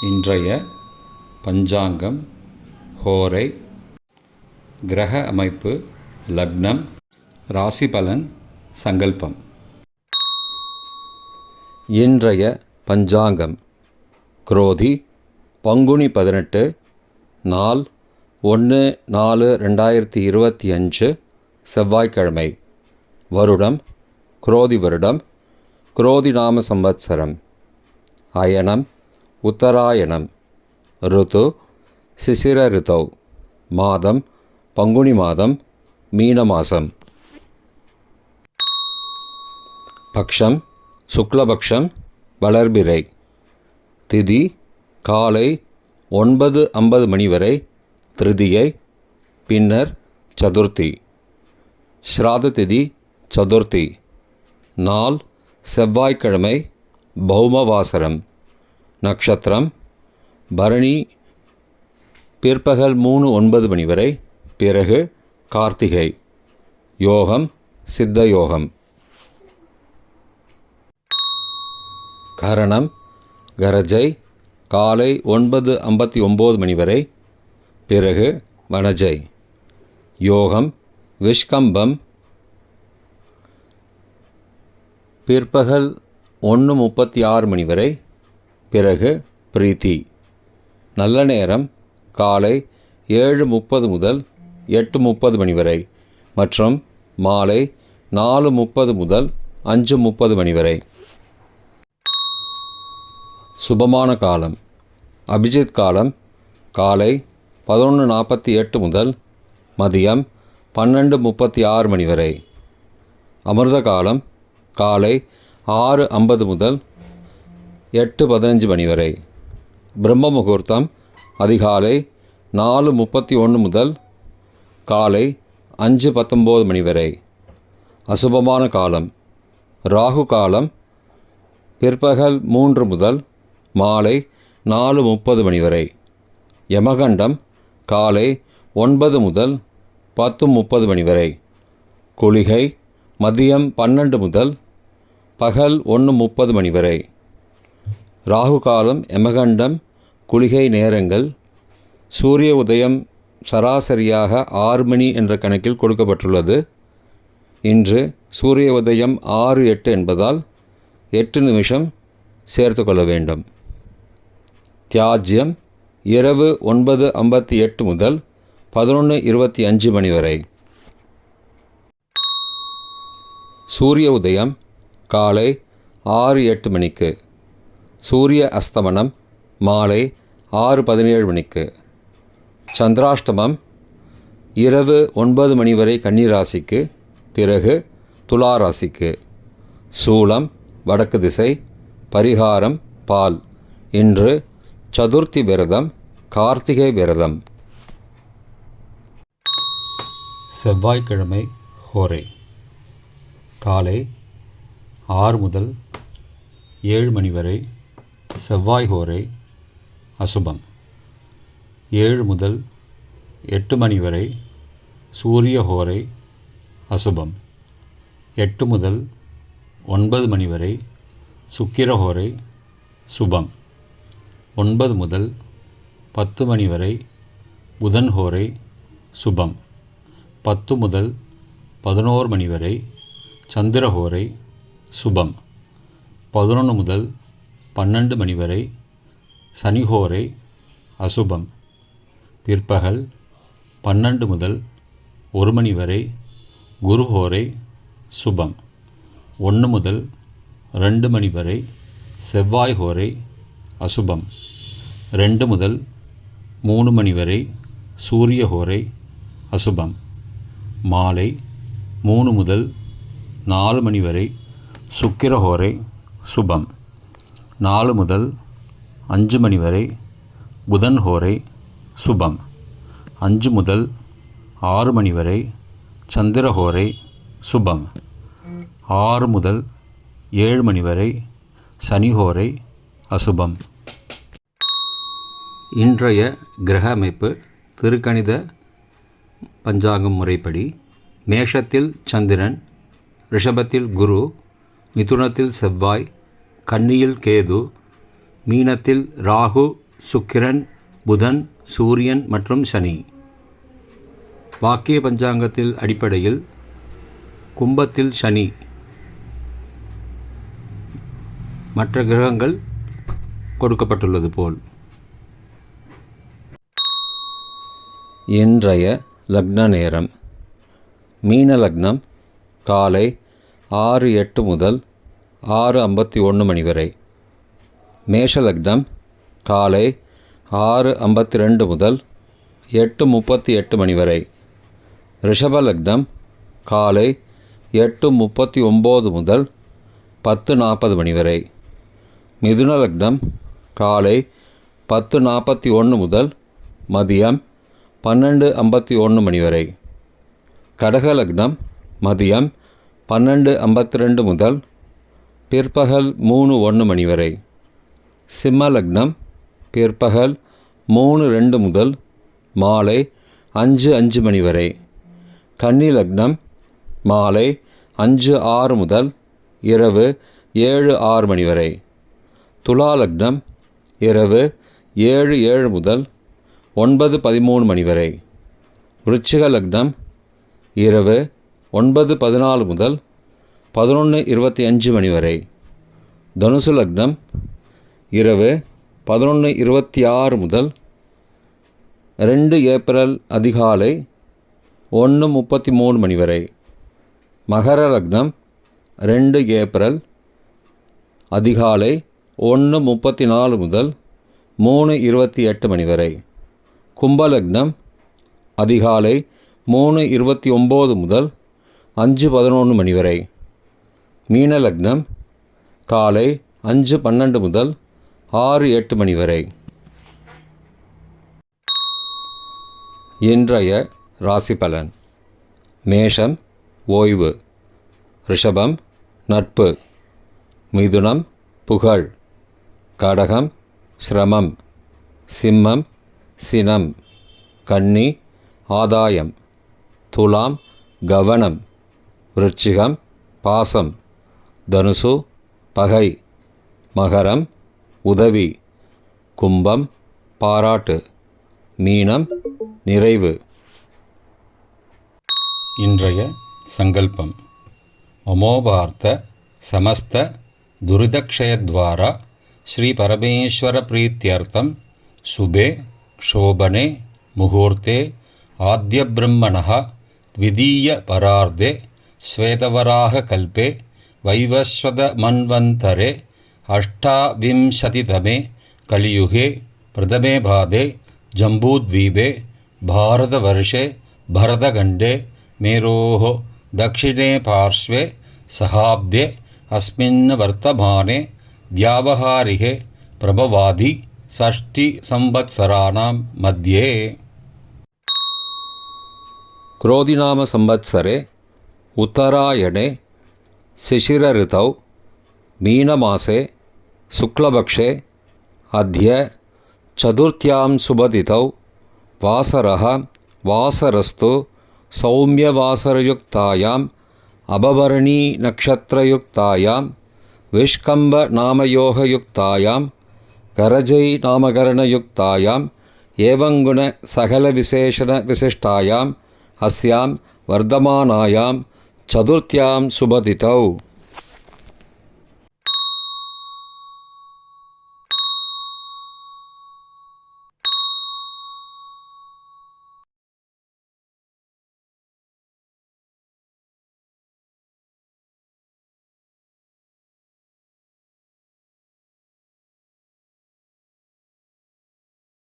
இன்றைய பஞ்சாங்கம், ஹோரை, கிரக அமைப்பு, லக்னம், ராசி பலன், சங்கல்பம். இன்றைய பஞ்சாங்கம் குரோதி பங்குனி 18, நாள் 1/4/2025, செவ்வாய்க்கிழமை. வருடம் குரோதி வருடம், குரோதி நாம சம்வத்சரம். அயனம் உத்தராயணம். ருத்து சிசிர ரிதௌ. மாதம் பங்குனி மாதம், மீன மாதம். பக்ஷம் சுக்லபக்ஷம், வளர்பிறை. திதி காலை 9:50 மணி வரை திருதியை, பின்னர் சதுர்த்தி. ஸ்ராத திதி சதுர்த்தி. நாள் செவ்வாய்க்கிழமை, பௌமவாசரம். நக்ஷத்திரம் பரணி, பிற்பகல் 3:09 மணி வரை, பிறகு கார்த்திகை. யோகம் சித்த யோகம். கரணம் கரஜை, காலை 9:59 மணி வரை, பிறகு வனஜை. யோகம் விஷ்கம்பம், பிற்பகல் 1:36 மணி வரை, பிறகு பிரீத்தி. நல்ல நேரம் காலை 7:30 முதல் 8:30 மணி வரை மற்றும் மாலை 4:30 முதல் 5:30 மணி வரை. சுபமான காலம் அபிஜித் காலம் காலை 11:48 முதல் மதியம் 12:36 மணி வரை. அமிர்த காலம் காலை 6:50 முதல் 8:15 மணி வரை. பிரம்ம முகூர்த்தம் அதிகாலை 4:31 முதல் காலை 5:19 மணி வரை. அசுபமான காலம் ராகு காலம் பிற்பகல் 3 முதல் மாலை 4:30 மணி வரை. யமகண்டம் காலை 9 முதல் 10:30 மணி வரை. குளிகை மதியம் 12 முதல் பகல் 1:30 மணி வரை. ராகு காலம், யமகண்டம், குளிகை நேரங்கள் சூரிய உதயம் சராசரியாக 6 மணி என்ற கணக்கில் கொடுக்கப்பட்டுள்ளது. இன்று சூரிய உதயம் 6:08 என்பதால் 8 நிமிஷம் சேர்த்து கொள்ள வேண்டும். தியாஜ்யம் இரவு 9:58 முதல் 11:25 மணி வரை. சூரிய உதயம் காலை 6:08 மணிக்கு. சூரிய அஸ்தமனம் மாலை 6:17 மணிக்கு. சந்திராஷ்டமம் இரவு 9 மணி வரை கன்னிராசிக்கு, பிறகு துலா ராசிக்கு. சூலம் வடக்கு திசை. பரிகாரம் பால். இன்று சதுர்த்தி விரதம், கார்த்திகை விரதம். செவ்வாய்க்கிழமை ஹோரை காலை 6 முதல் 7 மணி வரை செவ்வாய் ஹோரை அசுபம். 7 முதல் 8 மணி வரை சூரிய ஹோரை அசுபம். 8 முதல் 9 மணி வரை சுக்கிர ஹோரை சுபம். 9 முதல் 10 மணி வரை புதன் ஹோரை சுபம். 10 முதல் 11 மணி வரை சந்திர ஹோரை சுபம். 11 முதல் 12 மணி வரை சனிஹோரை அசுபம். பிற்பகல் 12 முதல் 1 மணி வரை குருஹோரை சுபம். 1 முதல் 2 மணி வரை செவ்வாய் ஹோரை அசுபம். 2 முதல் 3 மணி வரை சூரிய ஹோரை அசுபம். மாலை 3 முதல் 4 மணி வரை சுக்கிர ஹோரை சுபம். 4 முதல் 5 மணி வரை புதன் ஹோரை சுபம். 5 முதல் 6 மணி வரை சந்திர ஹோரை சுபம். 6 முதல் 7 மணி வரை சனி ஹோரை அசுபம். இன்றைய கிரக அமைப்பு திருக்கணித பஞ்சாங்கம் முறைப்படி மேஷத்தில் சந்திரன், ரிஷபத்தில் குரு, மிதுனத்தில் செவ்வாய், கன்னியில் கேது, மீனத்தில் ராகு, சுக்கிரன், புதன், சூரியன் மற்றும் சனி. வாக்கிய பஞ்சாங்கத்தில் அடிப்படையில் கும்பத்தில் சனி, மற்ற கிரகங்கள் கொடுக்கப்பட்டுள்ளது போல். இன்றைய லக்ன நேரம்: மீன லக்னம் காலை 6:08 முதல் 6:51 மணி வரை. மேஷ லக்னம் காலை 6:52 முதல் 8:38 மணி வரை. ரிஷப லக்னம் காலை 8:39 முதல் 10:40 மணி வரை. மிதுன லக்னம் காலை 10:41 முதல் மதியம் 12:51 மணி வரை. கடக லக்னம் மதியம் 12:52 முதல் பிற்பகல் 3:01 மணி வரை. சிம்ம லக்னம் பிற்பகல் 3:02 முதல் மாலை 5:05 மணி வரை. கன்னி லக்னம் மாலை 5:06 முதல் இரவு 7:06 மணி வரை. துலா லக்னம் இரவு 7:07 முதல் 9:13 மணி வரை. விருச்சிக லக்னம் இரவு 9:14 முதல் 11:25 மணி வரை. தனுசு லக்னம் இரவு 11:26 முதல் 2 ஏப்ரல் அதிகாலை 1:33 மணி வரை. மகர லக்னம் 2 ஏப்ரல் அதிகாலை 1:34 முதல் 3:28 மணி வரை. கும்ப லக்னம் அதிகாலை 3:29 முதல் 5:11 மணி வரை. மீன லக்னம் காலை 5:12 முதல் 6:08 மணி வரை. இன்றைய ராசி பலன்: மேஷம் ஓய்வு, ரிஷபம் நட்பு, மிதுனம் புகழ், கடகம் சிரமம், சிம்மம் சினம், கன்னி ஆதாயம், துலாம் கவனம், விருச்சிகம் பாசம், தனுசு பகை, மகரம் உதவி, கும்பம் பாராட்டு, மீனம் நிறைவு. இன்றைய சங்கல்பம்: அமோபார்த்த சமஸ்த துரிதக்ஷயத்வாரா ஸ்ரீ பரமேஸ்வர பிரீத்யர்த்தம் சுபே க்ஷோபனே முகூர்த்தே ஆத்ய பிரம்மணः த்விதீய பரார்த்தே ஸ்வேதவராக கல்பே வைவஸ்வத மன்வந்தரே அஷ்டாவிம்சதிதமே கலியுகே பிரதமே பாதே ஜம்பூத்வீபே பாரதவர்ஷே பரதகண்டே மேரோः दक्षिणे पार्श्वे सहाब्दे अस्मिन् वर्तमाने व्यावहारिके प्रभवादि षष्टिसंवत्सराणां मध्ये. क्रोधिनाम संवत्सरे उत्तरायणे शिशिरऋतौ मीनमासे शुक्लपक्षे अद्य चतुर्थ्यां शुभतिथौ वासरः वासरस्तु सौम्यवासरयुक्तायाम् अभभरणी नक्षत्रयुक्तायां विष्कम्भनामयोगयुक्तायां करजै नामकरणयुक्तायाम् एवं सकलविशेषणविशिष्टायाम् अस्यां वर्धमानायां चतुर्थ्यां शुभतिथौ